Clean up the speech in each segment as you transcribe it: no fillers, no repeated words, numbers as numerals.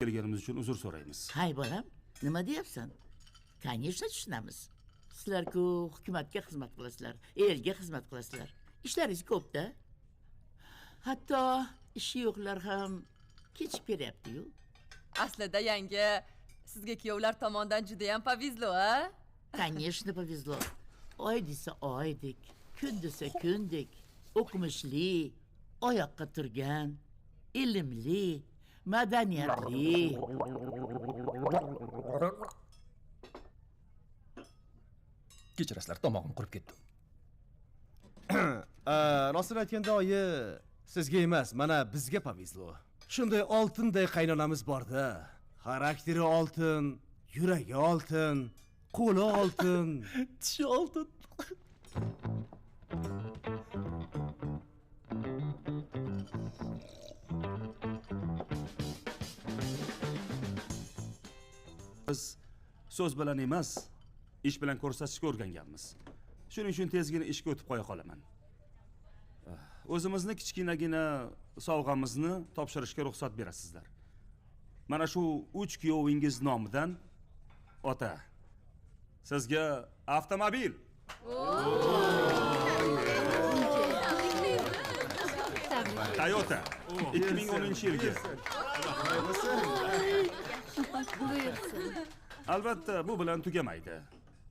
kelganimiz uchun uzr so'raymiz. Hay bolam, nima deyapsan? Конечно, tushunamiz. Sizlar-ku hukumatga xizmat qilasizlar, elga xizmat qilasizlar. Ishlaringiz ko'p-da. Hatto ishi yo'qlar ham kechib beryapti-yu. Aslida yanga, sizga kuyovlar tomonidan juda ham повезло, a? Конечно, повезло. Oy desa oydek, kun desa kundek, o'qimishli, oyoqqa turgan, ilmli, madaniyatli. Kechirasizlar, tomog'im qurib ketdi. Rostini aytganda oyi, sizga emas, mana bizga повезло. Shunday oltinday qaynonamiz bor-da. Xarakteri oltin, yuragi oltin, qo'li oltin, Tishi oltin. Biz so'z bilan emas, ish bilan ko'rsatishga o'rganganmiz. Shuning uchun tezgina ishga o'tib qo'ya qolaman. O'zimizni kichkinagina sovg'amizni topshirishga ruxsat berasizlar. Mana shu 3 kuyovingiz nomidan ota sizga avtomobil. Toyota 2010-yilgi. Albatta bu bilan tugamaydi.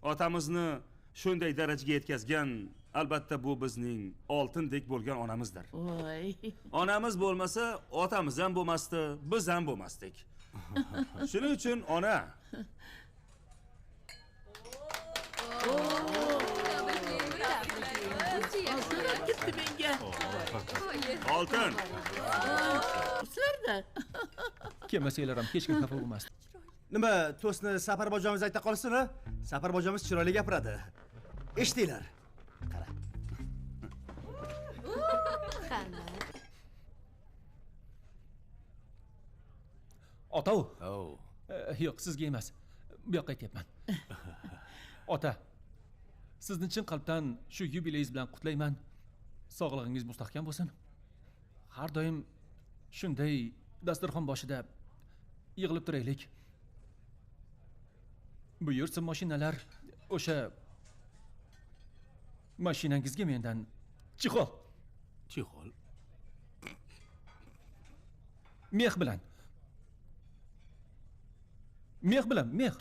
Otamizni shunday darajaga yetkazgan, albatta bu bizning oltindek bo'lgan onamizdir. Voy. Onamiz bo'lmasa, otamiz ham bo'lmasdi, biz ham bo'lmasdik. Shuning uchun ona Gitti menga. oltin. Sizlarda. Kelmasanglar ham hech kim xafa bo'lmasdi. Nima, to'sni Safar bojomiz ayta qolsin-a? Safar bojomiz chiroyli gapiradi. Eshitinglar. Qara. Ota-u. Oh. Yo'q, sizga emas. Bu yoqqa aytyapman. Ota, sizni chin qalbdan shu yubileyingiz bilan qutlayman. Sog'lig'ingiz mustahkam bo'lsin. Har doim shunday dasturxon boshida yig'ilib turaylik. Buyursin mashinalar, o'sha mashinangizga mendan chixol. Chixol. Mex bilan. Mex bilan, mex.